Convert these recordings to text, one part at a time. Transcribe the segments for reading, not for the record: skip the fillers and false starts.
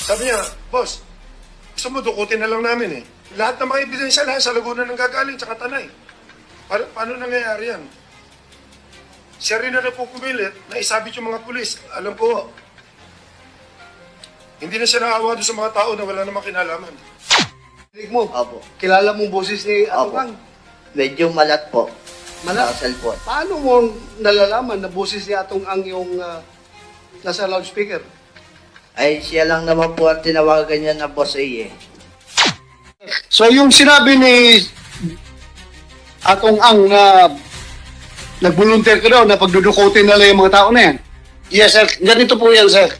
Sabi niya, boss, gusto mo dukutin na lang namin eh. Lahat ng mga ebidensya lahat sa Laguna nang gagaling, tsaka Tanay. Paano nangyayari yan? Siya rin na po pumilit na isabit yung mga pulis. Alam ko, hindi na siya naawa doon sa mga tao na wala namang kinalaman. Rinig mo? Opo. Kilala mong boses ni Opo. Atong Ang? Medyo malat po. Malat? Sa cellphone. Paano mo nalalaman na boses ni Atong Ang yung nasa loudspeaker? Ay, siya lang naman po ang tinawagan niya na Boss A eh. So yung sinabi ni Atong Ang na nag-volunteer ka daw na pagdudukutin nila yung mga tao na yan? Yes, sir. Ganito po yan, sir.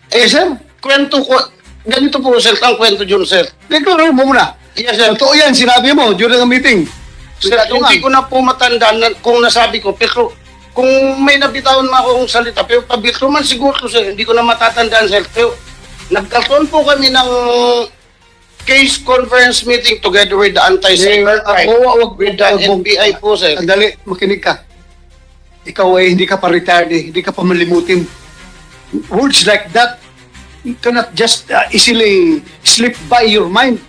Sir, Kwento ko, ganito po, sir, ang kwento dyan, sir. deklaro mo muna. Yes, sir. Totoo yan, sinabi mo during a meeting. Sir, hindi ko na po matandaan kung nasabi ko, pero kung may nabitawan mo akong salita, pero pabitro man siguro, sir, hindi ko na matatandaan, sir. Pero nagkakaroon po kami ng case conference meeting together with the anti-cybercrime, with the NBI po, sir. Sandali, makinig ka. Ikaw ay hindi ka pa retired eh, hindi ka pa malimutin. Words like that, you cannot just easily slip by your mind.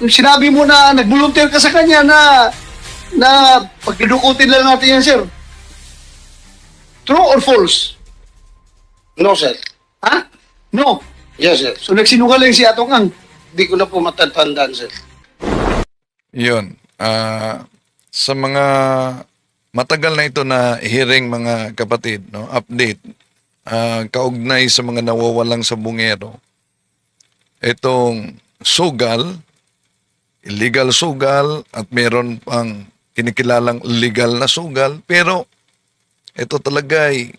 Yung sinabi mo na nag-volunteer ka sa kanya na pagdudukutin lang natin yan, sir. True or false? No, sir. Ha? No. Yes, sir. So nagsinungaling si Atong Ang. Hindi ko na po matatandaan, sir. Yun. Sa mga matagal na ito na hearing mga kapatid, no, update, kaugnay sa mga nawawalang sa bungero, itong sugal, illegal sugal, at meron pang kinikilalang legal na sugal, pero ito talaga ay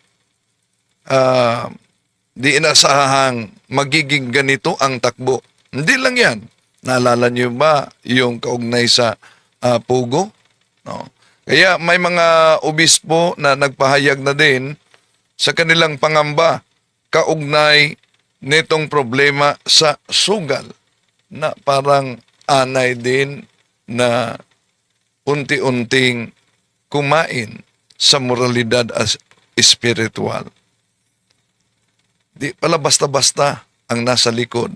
di inasahang magiging ganito ang takbo. Hindi lang yan. Naalala niyo ba yung kaugnay sa Pugo? No? Kaya may mga obispo na nagpahayag na din sa kanilang pangamba kaugnay nitong problema sa sugal na parang anay din na unti-unting kumain sa moralidad as espiritual. Di pala basta-basta ang nasa likod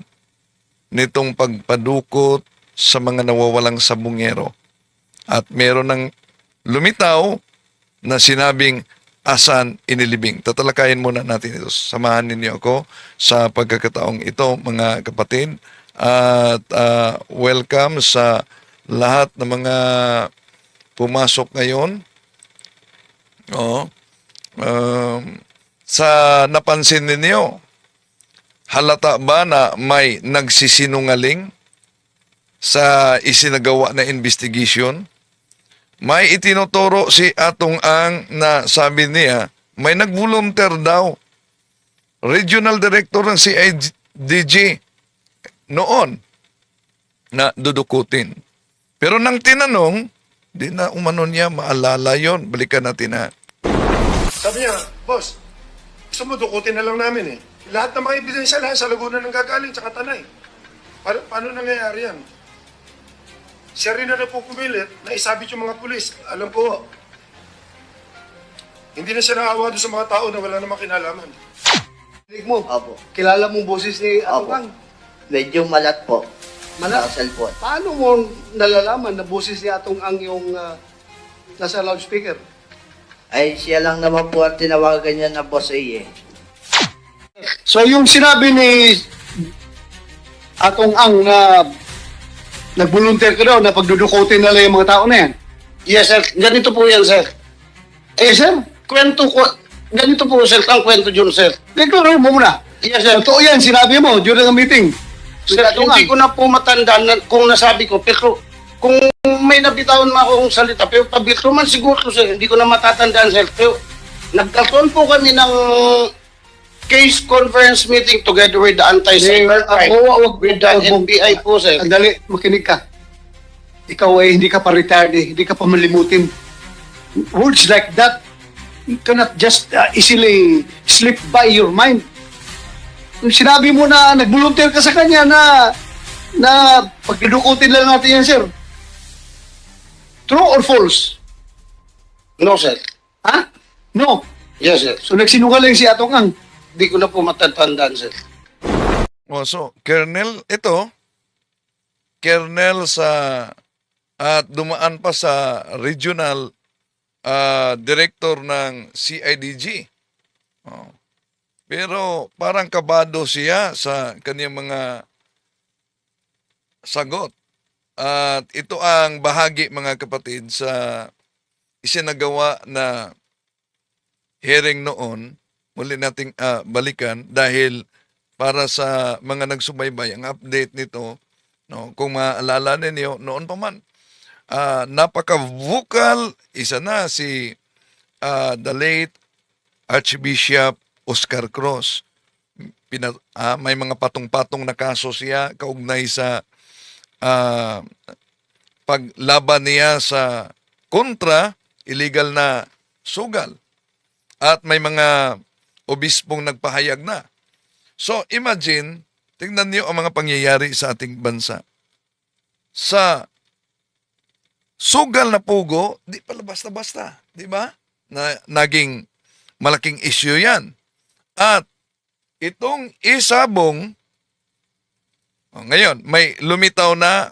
nitong pagpadukot sa mga nawawalang sabungero. At meron ng lumitaw na sinabing asan inilibing. Tatalakayin muna natin ito. Samahan ninyo ako sa pagkakataong ito, mga kapatid. At welcome sa lahat ng mga pumasok ngayon. Sa napansin ninyo, halata ba na may nagsisinungaling sa isinagawa na investigation? May itinuturo si Atong Ang na sabi niya, may nag-volunteer daw. Regional Director ng CIDG noon na dudukutin. Pero nang tinanong, di na umano niya maalala yon. Balikan natin na. Sabi niya, boss, gusto mo dukutin na lang namin eh. Lahat ng mga ebidensya lahat sa Laguna nang gagaling, tsaka Tanay. Paano nangyayari yan? Siya rin na po pumilit na isabit yung mga pulis. Alam ko, hindi na siya naawa doon sa mga tao na wala namang kinalaman. Rinig mo? Opo. Kilala mong boses ni Atong Opo. Ang? Medyo malat po. Malat? Sa cellphone. Paano mo nalalaman na boses ni Atong Ang yung nasa loudspeaker? Ay, siya lang naman po ang tinawagan niya na Boss A eh. So yung sinabi ni Atong Ang na nag-volunteer ka daw na pagdudukutin nila yung mga tao na yan? Yes, sir. Ganito po yan, sir. Sir, Kwento ko, ganito po, sir, ang kwento dyan, sir. deklaro mo muna. Yes, sir. Totoo yan, sinabi mo during a meeting. Sir, hindi ko na po matandaan kung nasabi ko, pero kung may nabitawan mo akong salita, pero pabitro man siguro, sir, hindi ko na matatandaan, sir. Pero nagkakaroon po kami ng case conference meeting together with the anti-cybercrime, with the NBI po, sir. Sandali, makinig ka. Ikaw ay hindi ka pa retired eh, hindi ka pa malimutin. Words like that, you cannot just easily slip by your mind. Yung sinabi mo na nag-volunteer ka sa kanya na pagdudukutin lang natin yan, sir. True or false? No, sir. Ha? No. Yes, sir. So nagsinungaling si Atong Ang. Hindi ko na po matatandaan, sir. So, Colonel, ito, Colonel sa, at dumaan pa sa regional director ng CIDG. Oh. Pero parang kabado siya sa kanyang mga sagot. At ito ang bahagi, mga kapatid, sa isinagawa na hearing noon. Muli nating balikan dahil para sa mga nagsubaybay, ang update nito, no, kung maalala ninyo, noon pa man, napaka-vocal, isa na si the late Archbishop Oscar Cruz. May mga patong-patong na kaso siya kaugnay sa paglaban niya sa kontra illegal na sugal. At may mga obispong nagpahayag na. So imagine, tingnan niyo ang mga pangyayari sa ating bansa. Sa sugal na pugo, di pala basta-basta, di ba? Na naging malaking issue 'yan. At itong isabong, ngayon, may lumitaw na,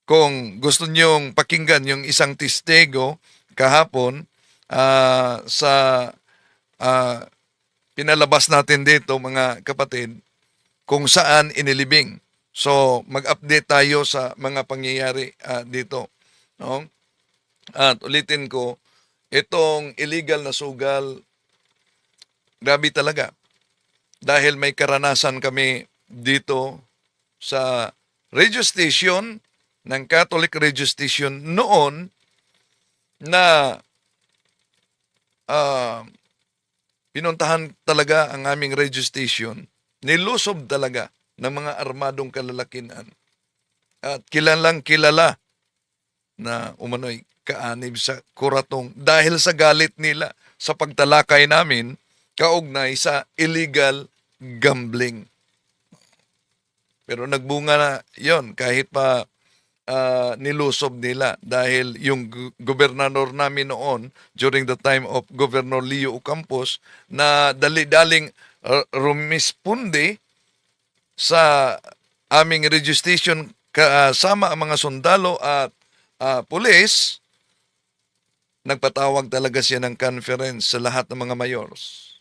kung gusto niyong pakinggan yung isang testigo kahapon sa pinalabas natin dito, mga kapatid, kung saan inilibing. So, mag-update tayo sa mga pangyayari dito. No? At ulitin ko, itong illegal na sugal, grabe talaga. Dahil may karanasan kami dito sa radio station, ng Catholic radio station noon, na pinuntahan talaga ang aming radio station, nilusob talaga ng mga armadong kalalakinan. At kilalang kilala na umano'y kaanib sa kuratong dahil sa galit nila sa pagtalakay namin kaugnay sa illegal gambling. Pero nagbunga na yon kahit pa nilusob nila dahil yung gobernador namin noon during the time of Governor Leo Ocampos na dali-daling rumisponde sa aming radio station kasama ang mga sundalo at pulis. Nagpatawag talaga siya ng conference sa lahat ng mga mayors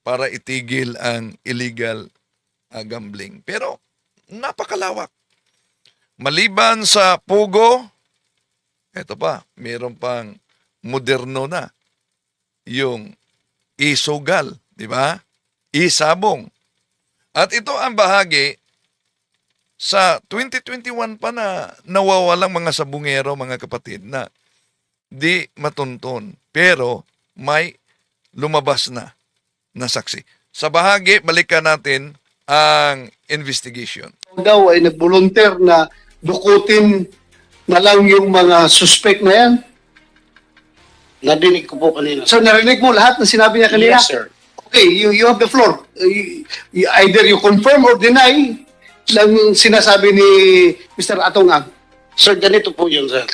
para itigil ang illegal gambling. Pero napakalawak. Maliban sa pugo, eto pa, mayroon pang moderno na, yung isugal, di ba? Isabong. At ito ang bahagi sa 2021 pa na nawawalang mga sabungero, mga kapatid, na di matunton. Pero may lumabas na saksi. Sa bahagi, balikan natin ang investigation. Daw ay nag-volunteer na dukutin na lang yung mga suspect na yan. Nadinig ko po kanina. So narinig mo lahat ng sinabi niya kanina? Yes, sir. Okay, you have the floor. Either you confirm or deny lang sinasabi ni Mr. Atongang. Sir, ganito po yun, sir.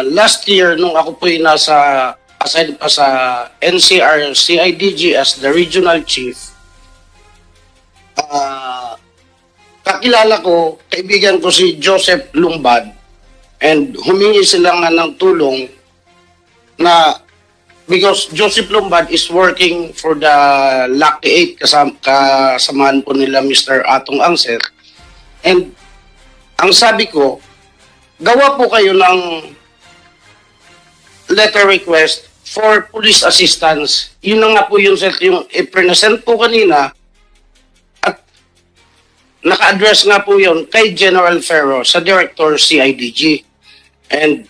Last year, nung ako po yung assigned pa sa NCR CIDG as the regional chief, kakilala ko, kaibigan ko si Joseph Lumbad, and humingi sila nga ng tulong na because Joseph Lumbad is working for the Lucky 8 kasamahan po nila Mr. Atong Angser, and ang sabi ko, gawa po kayo ng letter request for police assistance. Yun na nga po yung i-present po kanina. Naka-address nga po yun kay General Ferro sa Director CIDG. And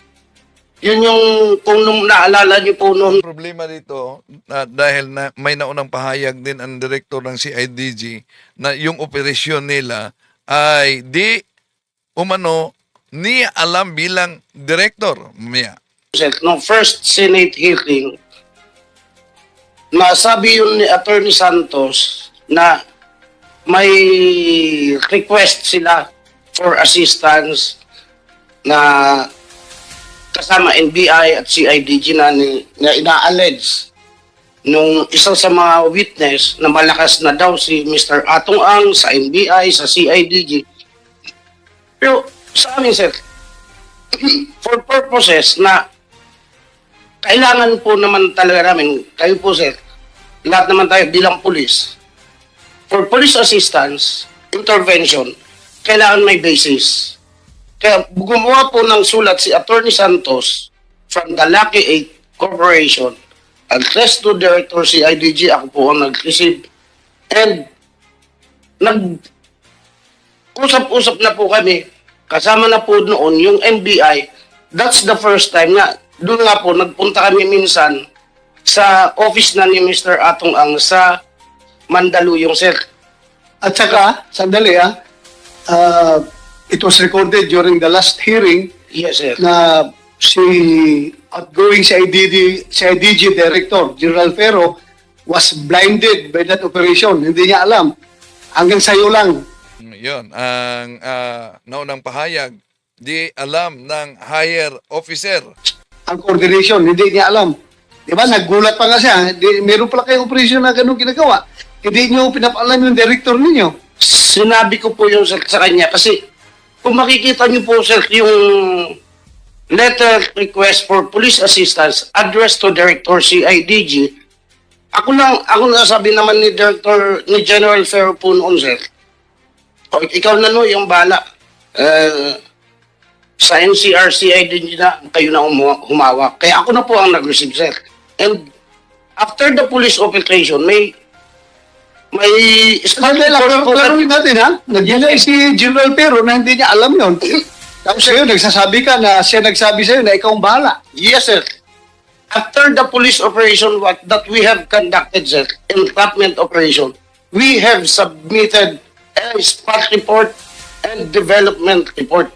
yun yung, kung naalala niyo po noon. Problema dito, dahil may naunang pahayag din ang Director ng CIDG na yung operasyon nila ay di umano niya alam bilang Director. No first Senate hearing, nasabi yun ni Attorney Santos na may request sila for assistance na kasama NBI at CIDG na ina-allege nung isa sa mga witness na malakas na daw si Mr. Atong Ang sa NBI, sa CIDG. Pero sa amin, sir, for purposes na kailangan po naman talaga namin, kayo po, sir, lahat naman tayo bilang pulis, for police assistance, intervention, kailangan may basis. Kaya gumawa po ng sulat si Attorney Santos from the Lucky 8 Corporation, address to Director CIDG, ako po ang nag-receive, and nag-usap-usap na po kami, kasama na po noon yung NBI. That's the first time na, doon nga po, nagpunta kami minsan sa office na ni Mr. Atong Ang sa Mandaluyong, sir. At saka, sandali it was recorded during the last hearing Yes, sir. na si outgoing CIDG Director, General Ferro, was blinded by that operation. Hindi niya alam. Hanggang sayo lang. Yun, ang naunang pahayag, di alam ng higher officer. Ang coordination, hindi niya alam. Di ba? Naggulat pa nga siya. Meron pala kayong operation na ganun ginagawa. Hindi niyo pinapaalam yung director ninyo. Sinabi ko po yun sa kanya kasi kung makikita niyo po, sir, yung letter request for police assistance addressed to Director CIDG, ako nasabi naman ni General Ferro po noon, sir. O, ikaw na no, yung bala. Sa NCR, CIDG na, kayo na humawak. Kaya ako na po ang nag-receive, sir. And after the police operation, may Klaruhin natin, ha? Nag-deny si General Pero na hindi niya alam yon. Tapos sa'yo, nagsasabi ka na siya nagsabi sa'yo na ikaw ang bahala. Yes, sir. After the police operation that we have conducted, sir, entrapment operation, we have submitted a spot report and development report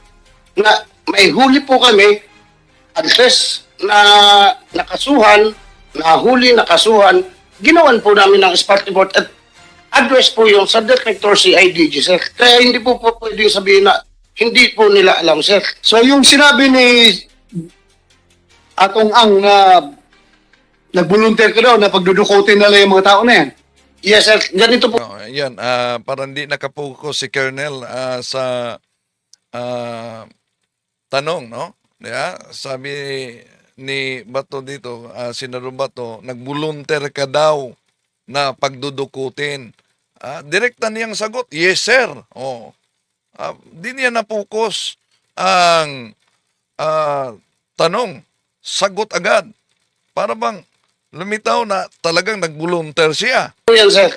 na may huli po kami, address na nakasuhan, nahuli nakasuhan, ginawan po namin ng spot report at address po yung sa Director CIDG, sir. Kaya hindi po pwedeng sabihin na hindi po nila alam, sir. So yung sinabi ni Atong Ang na nag-volunteer ka daw na pagdudukutin nila yung mga tao na yan. Yes, sir. Ganito po. No, yan, parang di nakapokus si Colonel sa tanong, no? Yeah, sabi ni Bato dito, Senador Bato, nag-volunteer ka daw na pagdudukutin. Direkta niyang sagot, yes sir. Oh. Di niya napokus ang tanong, sagot agad. Para bang lumitaw na talagang nag-volunteer siya. Yan, sir.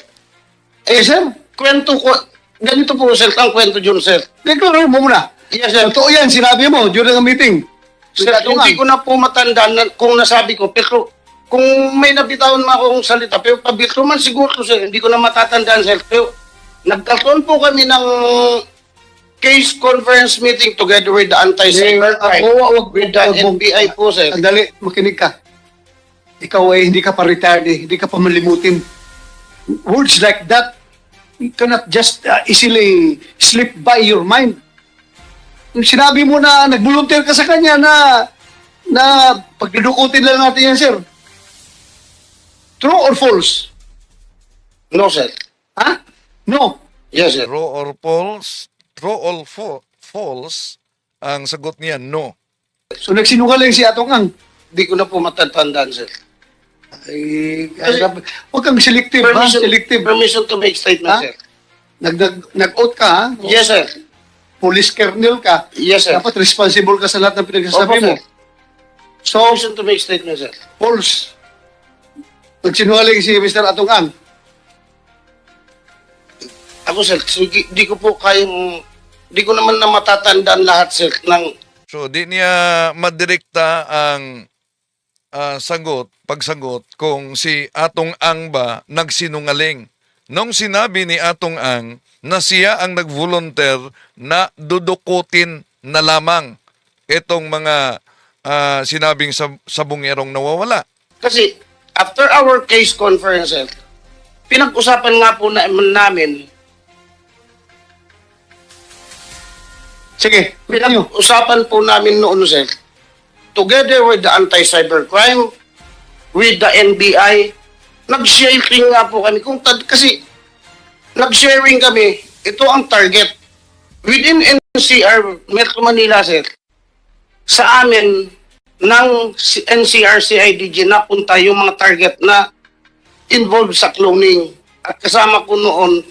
Sir, Kwento ko, ganito po, sir, ang kwento dyan, sir. deklaro mo muna. Yes, sir. Totoo yan, sinabi mo during a meeting. Sir, hindi ko na po matandaan kung nasabi ko, pero kung may nabitawan mo akong salita, pero pabirto man siguro, sir, hindi ko na matatandaan, sir. Pero nagkakaroon po kami ng case conference meeting together with the anti-cybercrime, with the NBI po, sir. Sandali, makinig ka. Ikaw ay hindi ka pa retired hindi ka pa malimutin. Words like that, you cannot just easily slip by your mind. Yung sinabi mo na nag-volunteer ka sa kanya na pagdudukutin lang natin yan, sir. True or false? No, sir. Ha? No. Yes, sir. True or false, ang sagot niya, no. So nagsinungaling si Atong Ang. Hindi ko na po matatandaan, sir. Ay, huwag kang selective, ha? Selective. Permission to make statement, Ha? sir. Nag-out ka, ha? Yes, sir. Police kernel ka. Yes, sir. Dapat responsible ka sa lahat ng pinagsasabi Opo, mo. sir. So, Permission to make statement, sir. false. Nagsinungaling si Mr. Atong Ang. Ako, sir, di ko po kayang, di ko naman na matatandaan lahat, sir, ng So, di niya madirekta ang pagsagot kung si Atong Ang ba nagsinungaling. Nung sinabi ni Atong Ang na siya ang nag-volunteer na dudukutin na lamang itong mga sinabing sabungerong nawawala. Kasi, after our case conference, sir, pinag-usapan nga po namin, Sige, continue. pinag-usapan po namin noon, sir, together with the anti-cybercrime, with the NBI, nag-sharing nga po kami. Kasi nag-sharing kami, ito ang target. Within NCR, Metro Manila, sir, sa amin, ng NCR CIDG napunta yung mga target na involved sa cloning. At kasama ko noon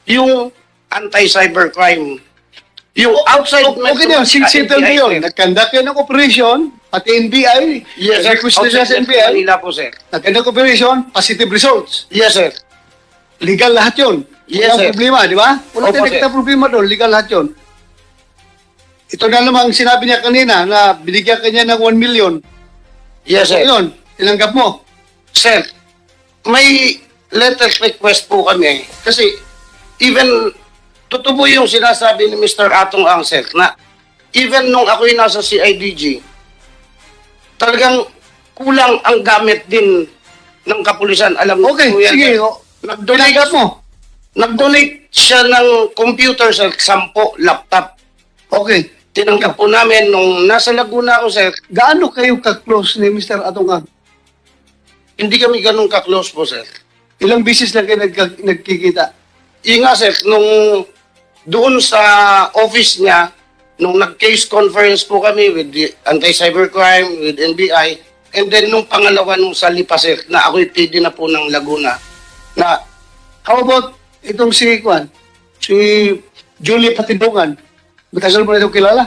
yung anti-cybercrime. Yung outside Okay na yun, settle na yun. Nagkandak yan ng operation, pati NBI, Yes, sir. request na siya sa Outside Metro NBI, Manila po, sir. nagkandak operation, positive results. Yes, sir. Legal lahat yun. Yes, Walang sir. problema, di ba? Wala Opo, tayong sir. nakita problema doon, legal lahat yun. Ito na namang sinabi niya kanina na binigyan kanya ng 1 million. Yes, So sir. yun, tinanggap mo. Sir, may letter request po kami. Kasi even, totoo po yung sinasabi ni Mr. Atong Ang, sir, na even nung ako'y nasa CIDG, talagang kulang ang gamit din ng kapulisan. Alam mo Okay, po yan, sige. sir. Tinanggap mo. Nag-donate siya ng computer, sir, 10 laptop. Okay. Tinanggap po namin nung nasa Laguna ako, sir. Gaano kayo ka-close ni Mr. Atongang? Hindi kami ganun ka-close po, sir. Ilang bisis lang kayo nagkikita? Yung nga, sir, nung doon sa office niya, nung nag-case conference po kami with the anti-cybercrime, with NBI, and then nung pangalawa nung sa Lipa, sir, na ako'y PD na po ng Laguna, na How about itong si Juan? Si Julie Patindungan? Matagal mo na itong kilala?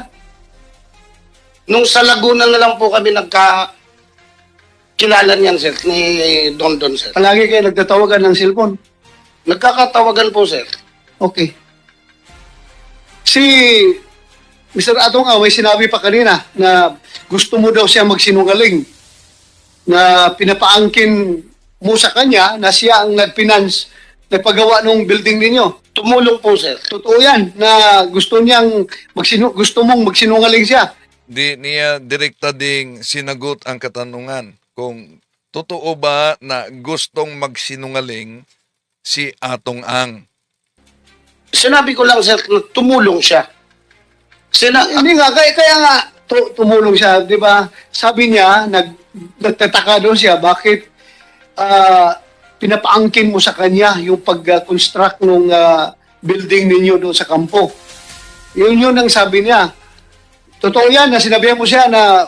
nung sa Laguna na lang po kami kilala niyan, sir, ni Don, sir. Palagi kayo nagtatawagan ng cellphone. Nagkakatawagan po, sir. Okay. Si Mr. Atong may sinabi pa kanina na gusto mo daw siya magsinungaling na pinapaangkin mo sa kanya na siya ang nagfinance, nagpagawa ng building ninyo. Tumulong po, sir. Totoo yan na gusto gusto mong magsinungaling siya. Di niya direkta ding sinagot ang katanungan kung totoo ba na gustong magsinungaling si Atong Ang. Sinabi ko lang, sir, na tumulong siya. Hindi nga, kaya nga tumulong siya, di ba? Sabi niya, nagtataka doon siya, bakit pinapaangkin mo sa kanya yung pag-construct ng building ninyo doon sa kampo. Yun ang sabi niya. Totoo yan na sinabihan mo siya na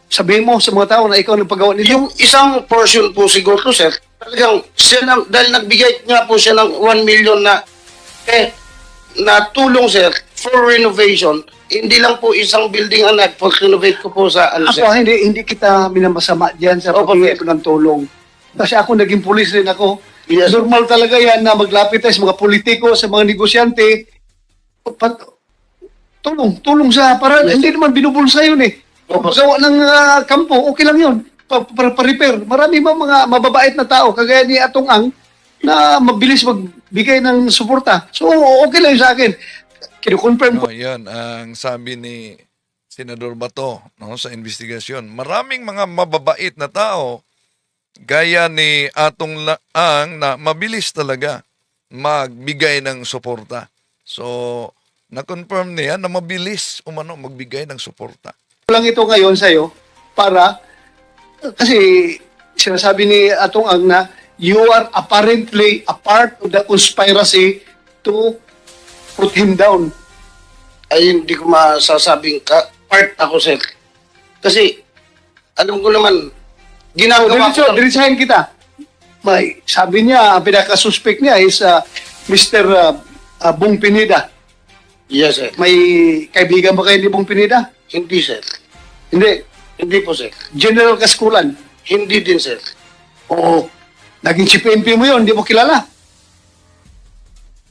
sabihin mo sa mga tao na ikaw ang paggawa nito. Yung isang portion po siguro, sir, talagang siya dahil nagbigay nga po siya ng 1 million na tulong, sir, for renovation. Hindi lang po isang building ang nag-renovate ko po sa ano, sir. Ako, hindi kita minamasama dyan sa Opo, pagkakit sir. ng tulong. Kasi ako naging pulis rin ako. Yes. Normal talaga yan na maglapit tayo sa mga politiko, sa mga negosyante. Tulong sa para Yes. hindi naman binubulsa yun eh. Opo, Paggawa ng kampo, okay lang yun. Pa-repair. Marami ba mga mababait na tao, kagaya ni Atong Ang, na mabilis magbigay ng suporta. So, okay lang yun sa akin. Kino-confirm ko. No, yan ang sabi ni Senador Bato, no, sa investigasyon. Maraming mga mababait na tao gaya ni Atong Ang na mabilis talaga magbigay ng suporta. So, na-confirm niya na mabilis magbigay ng suporta. Lang ito ngayon sa'yo para, kasi sinasabi ni Atong Ang na you are apparently a part of the conspiracy to put him down. Ay, hindi ko masasabing part ako, sir. Kasi, alam ko naman, ginagawa ko lang. Diretsahin kita. Sabi niya, ang pinaka-suspect niya is Mr. Bong Pineda. Yes, sir. May kaibigan ba kayo ni Bong Pineda? Hindi, sir. Hindi. Hindi po, sir. General Kaskulan. Hindi din, sir. Oo. Naging chief MP mo yun, hindi mo kilala.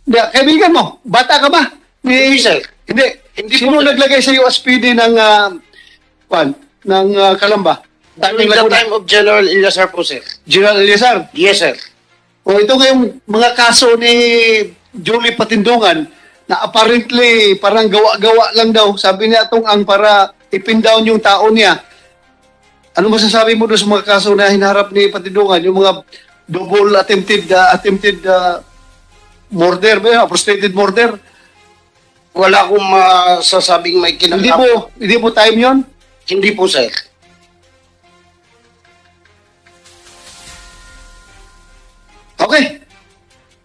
Hindi, kaibigan mo. Bata ka ba? Hindi, sir. Hindi. Hindi Sino po, sir. naglagay sa USPD ng Kalamba? During the time of General Eliazar po, sir. General Eliazar. Yes, sir. O ito ngayong mga kaso ni Julie Patindungan na apparently parang gawa-gawa lang daw. Sabi niya itong Ang para ipin down yung tao niya. Ano masasabi mo doon sa mga kaso na hinaharap ni Patindungan? Yung mga double attempted murder, frustrated murder? Wala akong masasabing may kinalaman. Hindi mo time yon? Hindi po, sir. Okay.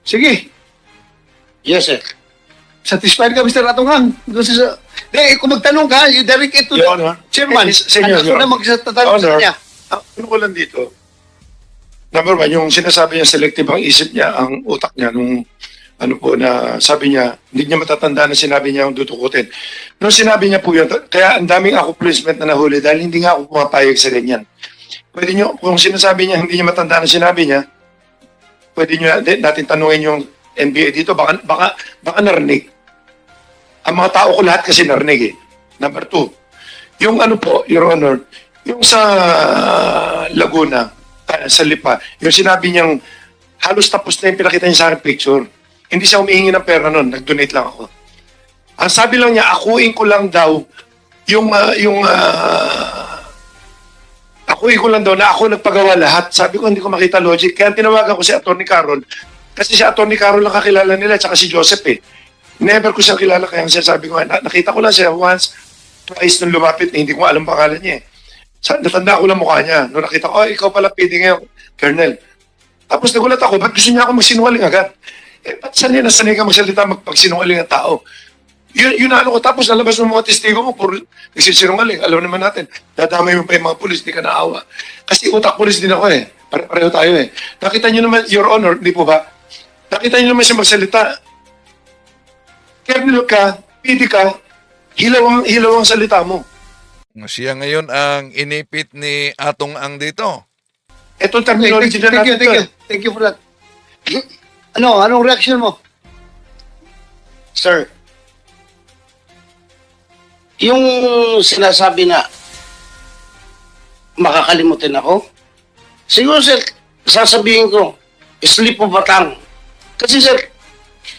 Sige. Yes, sir. Satisfied ka, Mr. Atungang? Doon sa... kung magtanong ka, you direct it to Your the Honor. chairman. Senyor, Ako Your na Honor. magtatanong sa Honor. kanya. Ano ko lang dito? Number one, yung sinasabi niya selective ang isip niya, ang utak niya, nung ano po na sabi niya, hindi niya matatanda na sinabi niya ang dudukutin. Nung sinabi niya po yun, kaya ang daming accomplishment na nahuli dahil hindi nga ako pumapayag sa ganyan. Pwede niyo, kung sinasabi niya, hindi niya matanda na sinabi niya, pwede niyo natin tanungin yung NBA dito, baka narinig. Ang mga tao ko lahat kasi narinig eh. Number two, yung ano po, Your Honor, yung sa Laguna, sa Lipa, yung sinabi niyang halos tapos na yung pinakita niya sa akin picture. Hindi siya humihingi ng pera nun, nag-donate lang ako. Ang sabi lang niya, akuin ko lang daw akuin ko lang daw na ako nagpagawa lahat. Sabi ko, hindi ko makita logic. Kaya tinawagan ko si Atty. Carol. Kasi si Atty. Carol lang kakilala nila, tsaka si Joseph eh. Never ko siya kilala, kaya siya sabi ko, nakita ko lang siya once, twice nung lumapit, hindi ko alam pangalan niya eh. Natanda ko lang mukha niya. Nung nakita ko, ikaw pala PD ngayon, Colonel. Tapos nagulat ako, ba't gusto niya ako magsinungaling agad? Ba't sanay ka magsalita magpagsinungaling ng tao? Yun na ano ko, tapos nalabas ng mga testigo mo, puro nagsisinungaling. Alam naman natin, dadamay mo pa yung mga pulis, di ka naawa. Kasi utak pulis din ako eh. Pareho tayo eh. Nakita niyo naman, Your Honor, di po ba? Nakita niyo naman siya magsalita. Colonel ka, PD ka, hilaw ang salita mo. Siya ngayon ang inipit ni Atong Ang dito. Ito ang terminology na natin. Thank you for that. Anong reaction mo? Sir, yung sinasabi na makakalimutin ako, siguro sir, sasabihin ko, slip of a tongue. Kasi sir,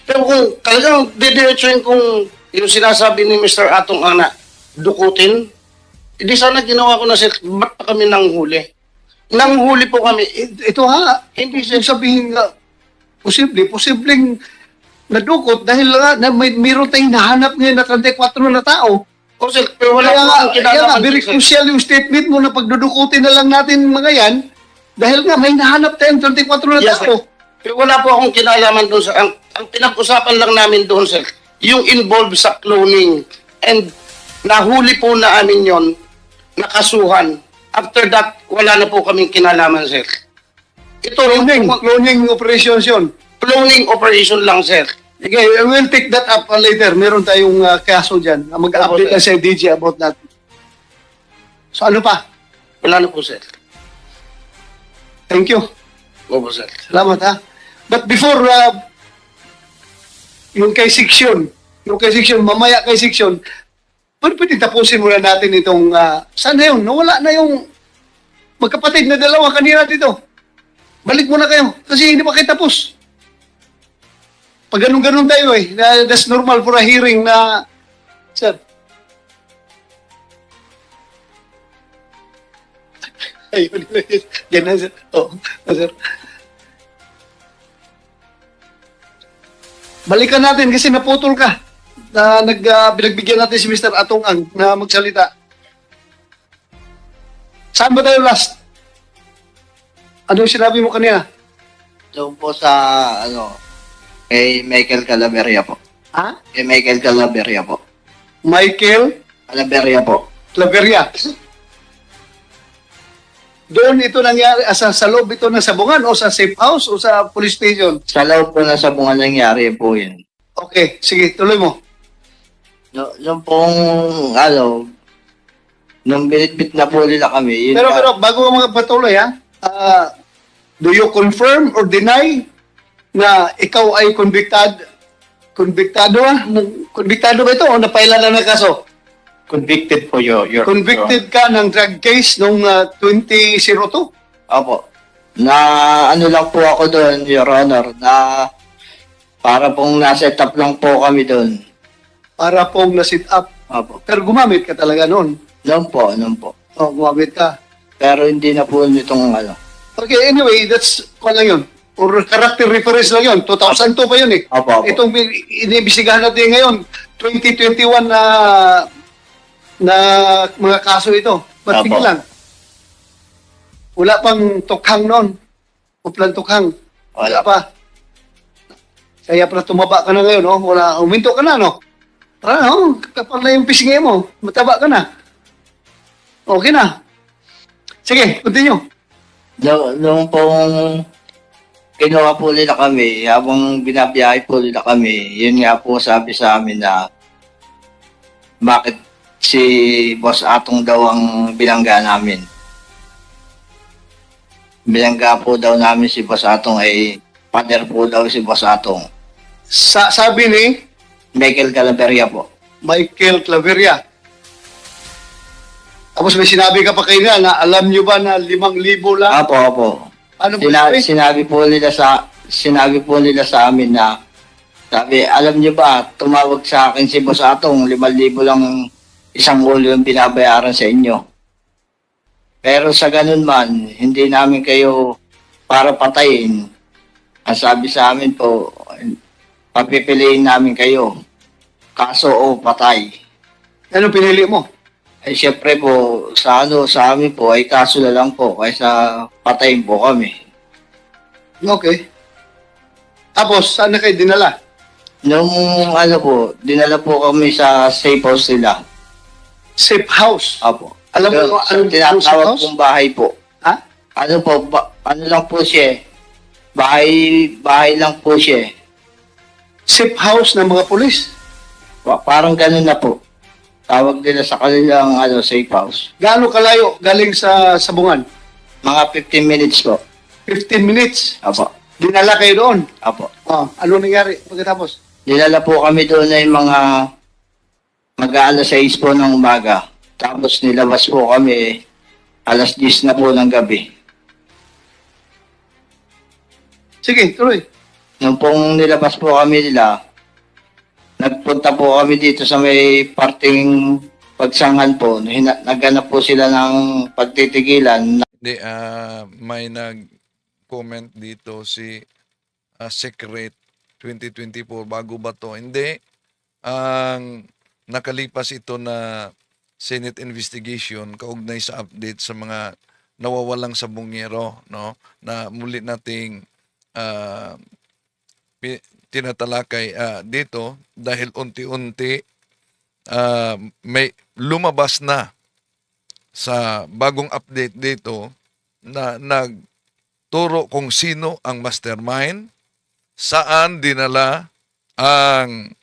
pero kung talagang didiretsuin kung yung sinasabi ni Mr. Atong Ang na dukutin, hindi sana ginawa ko na sir, ba't pa kami nanghuli? Nanghuli po kami. Ito ha, Hindi hindi sir, sabihin nga, posibleng nadukot dahil nga mayroon tayong nahanap ngayon na 34 na tao. o sir, pero wala Kaya po nga, akong kinalaman. very sir. crucial yung statement mo na pagdudukutin na lang natin mga yan dahil nga may nahanap tayong 34 na Yes, tao. sir. Pero wala po akong kinalaman doon sa ang pinag-usapan lang namin doon sir, yung involved sa cloning and nahuli po na amin yon, nakasuhan. After that, wala na po kaming kinalaman sir. Ito Cloning operations yun. cloning operation lang sir. Okay, we'll take that up later. Meron tayong kaso dyan. Mag-update Opo, na sa DJ about that. So ano pa? Wala na po sir. Thank you. Opo sir. Salamat ha. But before yung kay section, mamaya kay section, pwede tapusin muna natin itong, sana yun, nawala na yung magkapatid na dalawa kanina dito. Balik muna kayo, kasi hindi pa kayo tapos. Pag ganun-ganun tayo eh, that's normal for a hearing na, sir. Ay, yan na, sir. Oh, sir. Balikan natin kasi naputol ka. Na pinagbigyan natin si Mr. Atong Ang na magsalita. Saan ba tayo last? Ano yung sinabi mo kanina? Doon po sa, kay Michael Calaveria po. Ha? Kay Michael Calaveria po. Michael Calaveria po. Claveria. Doon ito nangyari, sa loob ito ng sabungan o sa safe house o sa police station? Sa loob po na sabungan nangyari po yun. Okay, sige, tuloy mo. Yung pong, nung binitbit na po nila kami, yun Pero bago ka magpatuloy ha, do you confirm or deny na ikaw ay convicted? Convictado ba ito o napaila na ng kaso? convicted po your Convicted ka ng drug case noong 2002? Opo. Na ano lang po ako doon, Your Honor, na para pong nasa up lang po kami doon. Para pong na-sit up. Opo. Pero gumamit ka talaga noon. Noon po. O, gumamit ka. Pero hindi na po nitong Okay, anyway, that's kung lang yun. Or character reference lang yun. 2002 pa yun eh. Opo. Itong inibisigahan natin ngayon, 2021 na mga kaso ito. Ba't Opo. sige lang? Wala pang tukhang noon. Uplang tukhang. Wala pa. Kaya pala tumaba ka na ngayon, no? Wala, uminto ka na, no? Tara, no? Kapag na yung pisngi mo, mataba ka na. Okay na. Sige, continue. Nung pong kinuha po nila kami, habang binabiyahe po nila kami, yun nga po sabi sa amin na bakit si Boss Atong daw ang binangga namin. Binangga po daw namin si Boss Atong ay partner po daw si Boss Atong. Sabi ni Michael Calaveria po. Michael Claveria. Tapos may sinabi ka pa kayo na alam nyo ba na 5,000 lang? Opo. Ano ba sabi? Sinabi po nila sa amin na sabi, alam niyo ba, tumawag sa akin si Boss Atong, 5,000 lang isang ulo yung binabayaran sa inyo. Pero sa ganun man, hindi namin kayo para patayin. Ang sabi sa amin po, papipiliin namin kayo. Kaso o patay. Ano pinili mo? Ay syempre po, sa amin po, ay kaso na lang po, kaysa patayin po kami. Okay. Tapos, saan na kayo dinala? Nung dinala po kami sa safe house nila. Safe house. Apo. Alam mo anong safe tinatawag house? pong bahay po. Ha? Ano lang po siya. Bahay lang po siya. Safe house ng mga pulis. Parang ganun na po. Tawag nila sa kanilang safe house. Gaano kalayo galing sa sabungan? Mga 15 minutes po. 15 minutes. Apo. Dinala kayo doon. Apo. Oh, ano nangyari pagkatapos? Dinala po kami doon ay mga mag-aalas 6 po ng umaga. Tapos nilabas po kami alas 10 na po ng gabi. Sige, tuloy. Nung pong nilabas po kami nila, nagpunta po kami dito sa may parting pagsangan po. Naghanap po sila ng pagtitigilan. Hindi, may nag-comment dito si Secret 2024, bago ba to? Hindi. Ang nakalipas ito na Senate investigation kaugnay sa update sa mga nawawalang sabungero, no? Na muli nating tinatalakay dito dahil unti-unti may lumabas na sa bagong update dito na nagturo kung sino ang mastermind, saan dinala ang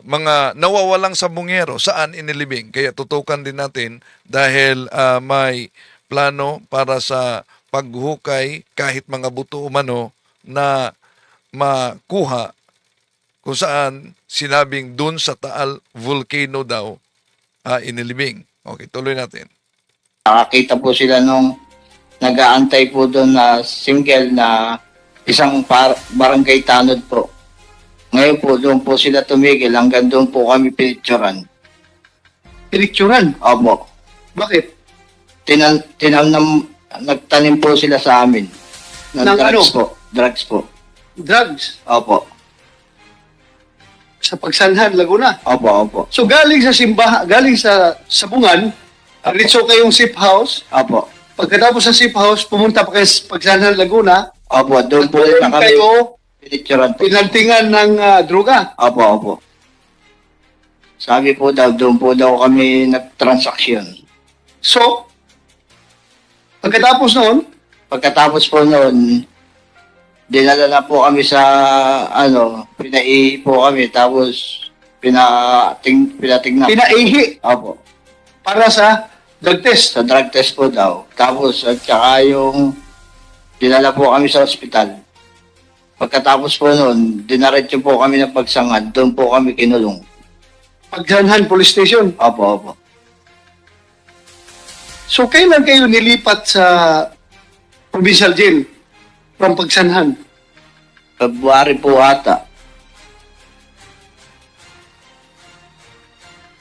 mga nawawalang sabungero, saan inilibing. Kaya tutukan din natin dahil may plano para sa paghukay kahit mga buto umano na makuha kung saan sinabing dun sa Taal Volcano daw inilibing. Okay, tuloy natin. Nakakita po sila nung nag-aantay po doon na single na isang barangay tanod po. Ngayon po, doon po sila tumigil hanggang doon po kami pinicturan. Pinicturan? Opo. Bakit? Nagtanim po sila sa amin. Ng drugs ano? po. Drugs po. Drugs? Opo. Sa Pagsanhan, Laguna? Opo. So galing sa galing sa sabungan, diretso kayong safe house. Opo. Pagkatapos sa safe house, pumunta pa kayo sa Pagsanhan, Laguna. Opo, doon po Doon na kami kayo pinicturan po. pinantingan ng droga. Opo. Sabi po daw, doon po daw kami nag-transaction. So, pagkatapos noon, Pagkatapos po noon, dinala na po kami sa, pinaihi po kami, tapos pinatignan. pinaihi Opo, para sa drug test. sa drug test po daw. Tapos, at saka yung, dinala po kami sa ospital. Pagkatapos po noon, dinaretso po kami ng pagsangad, doon po kami kinulong. Pagsanhan Police Station. Opo. So, kailan kayo nilipat sa provincial jail from Pagsanhan? February po ata.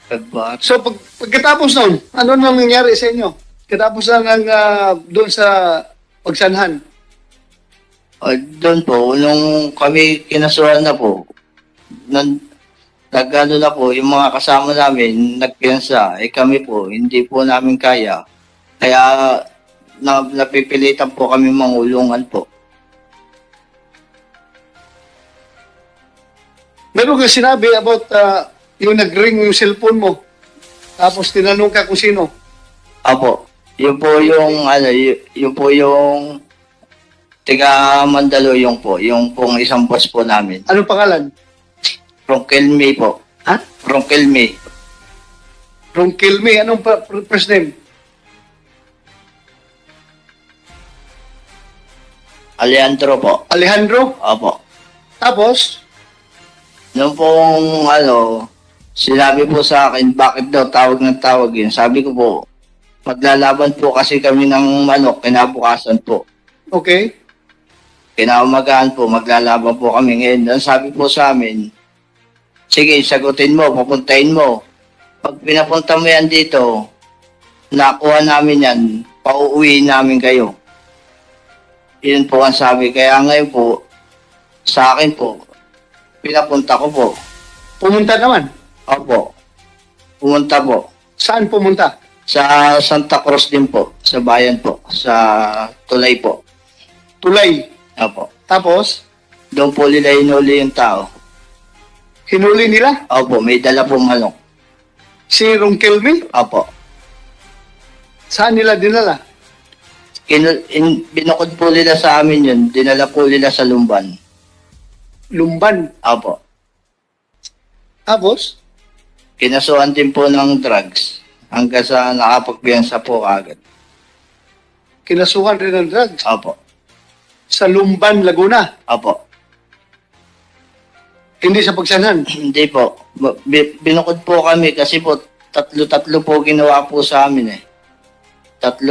February. So, pagkatapos noon, ano nang nangyari sa inyo? Pagkatapos na doon sa Pagsanhan. Doon po, nung kami kinasuhan na po, nag-ano na po, yung mga kasama namin, nagpiyansa, kami po, hindi po namin kaya. Kaya napipilitan po kami mangulungan po. Meron ka sinabi about yung nag-ring yung cellphone mo. Tapos tinanong ka kung sino. Opo. Yun po yung, ano, yun po yung tiga Mandaluyong po. Yung pong isang boss po namin. Anong pangalan? Ronquel May po. Ha? Ronquel May. Ronquel May. Anong first name? Alejandro po. Alejandro. Opo. Tapos, Noong pong, ano, sinabi po sa akin, bakit daw tawag ng tawag yun? Sabi ko po, maglalaban po kasi kami ng manok, kinabukasan po. okay. Kinaumagahan po, maglalaban po kami ngayon. Ang sabi po sa amin, sige, sagutin mo, papuntahin mo. Pag pinapunta mo yan dito, nakuha namin yan, pauuwiin namin kayo. Yun po ang sabi. Kaya ngayon po, sa akin po, pinapunta ko po. Pumunta naman. Opo. Pumunta po. Saan pumunta? Sa Santa Cruz din po. Sa bayan po. Sa Tulay po. Tulay. Opo. Tapos, Doon po nila hinuli yung tao. hinuli nila Opo. May dala po manok. si Ronquel May. Opo. Saan nila dinala? Binukod po nila sa amin yun. Dinala po nila sa Lumban. Lumban. Opo. Tapos, Kinasuhan din po ng drugs. Hanggang sa nakapagpiyansa po agad. kinasuhan rin ng drugs. Opo. Sa Lumban, Laguna. Opo. Hindi sa Pagsanhan. Hindi po. Binukod po kami kasi po tatlo po ginawa po sa amin eh. 3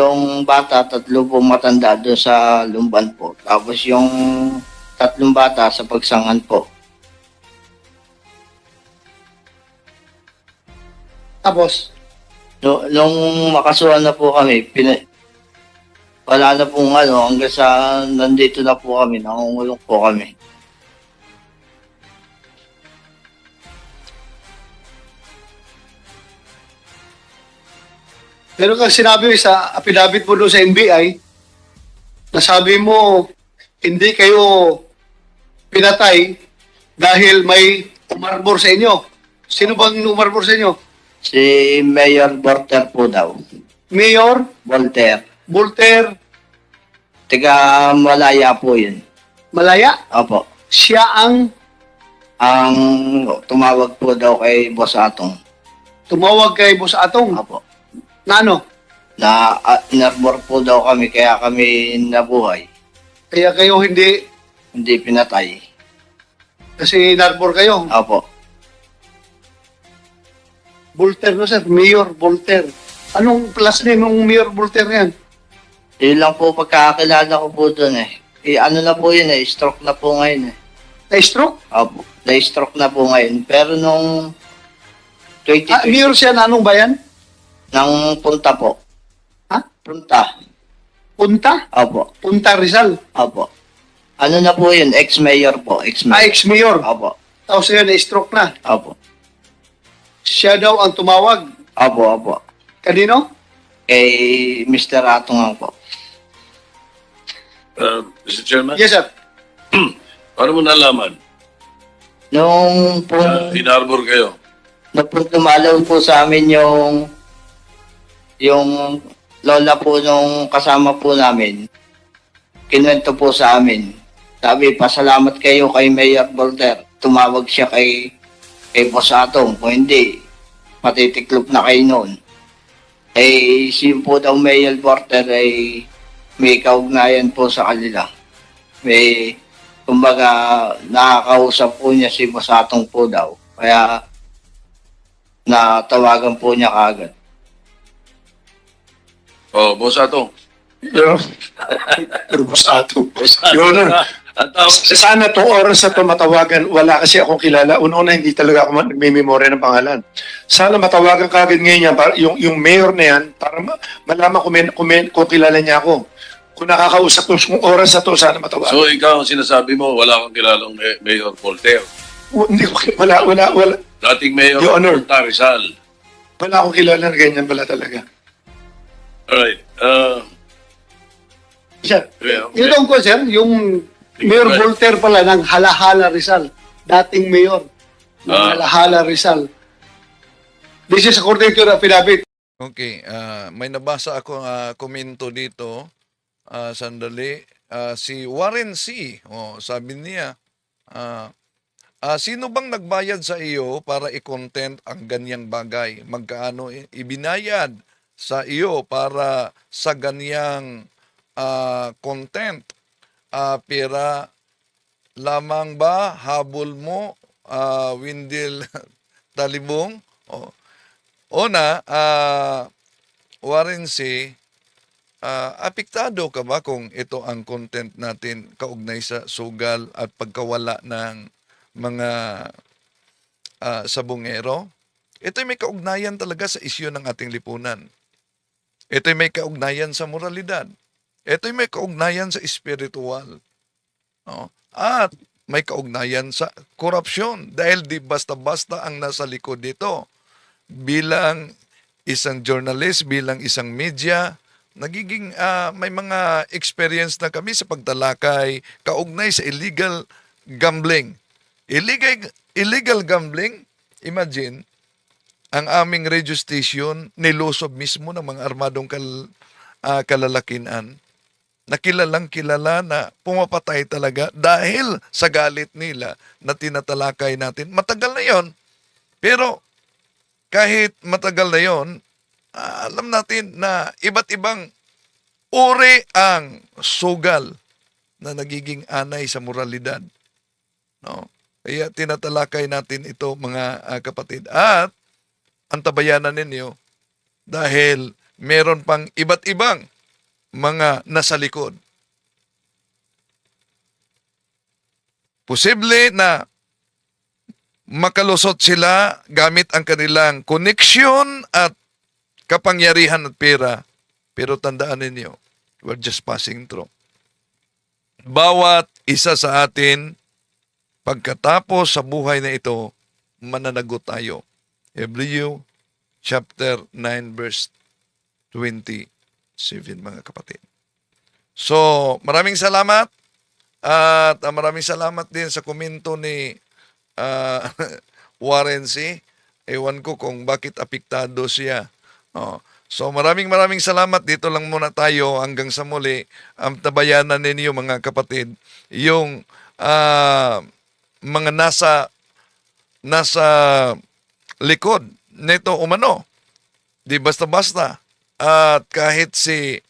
bata, 3 po matanda doon sa Lumban po. Tapos yung 3 bata sa Pagsangan po. Tapos, Nung makasuhan na po kami, wala na pong ano, hanggang sa nandito na po kami, nangungulong po kami. meron kang sinabi sa affidavit mo doon sa NBI, nasabi mo, hindi kayo pinatay dahil may umarbor sa inyo. Sino bang umarbor sa inyo? Si Mayor Volter po daw. Mayor Volter. Volter Tiga Malaya po yun. Malaya. Opo. Siya ang Ang tumawag po daw kay Boss Atong. tumawag kay Boss Atong. Opo. Na ano? Na inarbor po daw kami kaya kami nabuhay. Kaya kayo Hindi pinatay. kasi narbor kayo. Opo. Volter na sir, Mayor Volter. Anong plus name ng Mayor Volter yan? Yun lang po pagkakakilala ko po doon eh. Ano na po yun eh, stroke na po ngayon eh. Na-stroke? Opo. Na-stroke na po ngayon. Pero nung 2020, Mayor siya na anong bayan? nang punta po. Ha? Punta. Punta? Opo. Punta Rizal. Opo. Ano na po yun? Ex-mayor po. Ex-mayor. Ex-Mayor. Opo. Tapos ngayon na-stroke na. Opo. Siya daw ang tumawag. Opo, opo. Kanino? Kay Mr. Atong nga po. Mr. Chairman, Yes sir. paano mo nalaman? Nung po, In-arbor kayo. nung po dumalaw po sa amin yung lola po nung kasama po namin, kinuwento po sa amin. Sabi, pasalamat kayo kay Mayor Volter. Tumawag siya kay Boss Atong. Kung hindi, matitiklop na kayo noon. Eh, si po daw Mayor Volter ay may kaugnayan po sa kanila. May, kumbaga, nakakausap po niya si Boss Atong po daw. Kaya, natawagan po niya kaagad. Oh, Boss Atong. Pero Boss Ato. Boss Atong. Your Honor, Ang tawag sana to oras na to matawagan, wala kasi akong kilala. Una-una, hindi talaga ako nagmimemorya ng pangalan. Sana matawagan ka agad ngayon yan, para, yung mayor na yan, para malaman kung kilala niya ako. Kung nakakausap ko kung oras na to, sana matawagan. So, ikaw ang sinasabi mo, wala kang kilalang Mayor Volter. Hindi ko, wala. Dating Mayor Your Honor. Volta Rizal. Wala akong kilala na ganyan, wala talaga. Alright. Sir. Yeah, Yun daw ko sir, yung Mayor Volter pala ng Halahala Rizal. Dating mayor. Lahala Rizal. This is according to the affidavit. Okay, may nabasa ako komento dito. Sandali. Si Warren C. Sabi niya, sino bang nagbayad sa iyo para i-content ang ganyang bagay? Magkaano ibinayad sa iyo para sa ganyang content? Pera lamang ba? Habol mo? Windil talibong? Una, Warren C., apektado ka ba kung ito ang content natin kaugnay sa sugal at pagkawala ng mga sabungero? Ito'y may kaugnayan talaga sa isyu ng ating lipunan. Ito'y may kaugnayan sa moralidad. Ito'y may kaugnayan sa espiritual. No? At may kaugnayan sa korupsyon dahil di basta-basta ang nasa likod dito. Bilang isang journalist, bilang isang media, nagiging may mga experience na kami sa pagtalakay kaugnay sa illegal gambling. Illegal gambling, imagine, ang aming radio station nilusob mismo ng mga armadong kalalakinan na kilalang kilala na pumapatay talaga dahil sa galit nila na tinatalakay natin. Matagal na yon, pero kahit matagal na yon, alam natin na iba't ibang uri ang sugal na nagiging anay sa moralidad. No? Kaya tinatalakay natin ito, mga kapatid. At ang tabayanan ninyo dahil meron pang iba't ibang mga nasa likod. Posible na makalusot sila gamit ang kanilang koneksyon at kapangyarihan at pera. Pero tandaan ninyo, we're just passing through. Bawat isa sa atin, pagkatapos sa buhay na ito, mananagot tayo. Hebreo chapter 9 verse 27, mga kapatid. So, maraming salamat. At maraming salamat din sa komento ni Warren C. Ewan ko kung bakit apektado siya. So maraming salamat. Dito lang muna tayo hanggang sa muli. Ang tabayanan ninyo, mga kapatid, yung mga nasa likod nito umano. Di basta-basta. At kahit si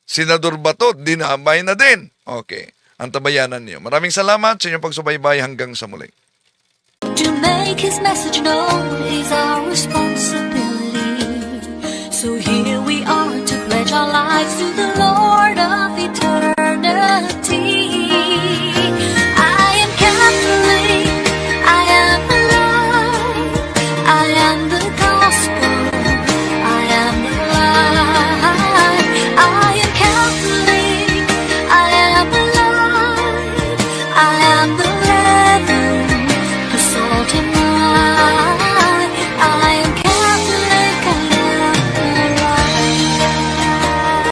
Senador Bato, dinamay na din. Okay. Ang tabayanan niyo. Maraming salamat sa inyong pagsubaybay hanggang sa muli. To make his message known is our responsibility. So here we are to pledge our lives to the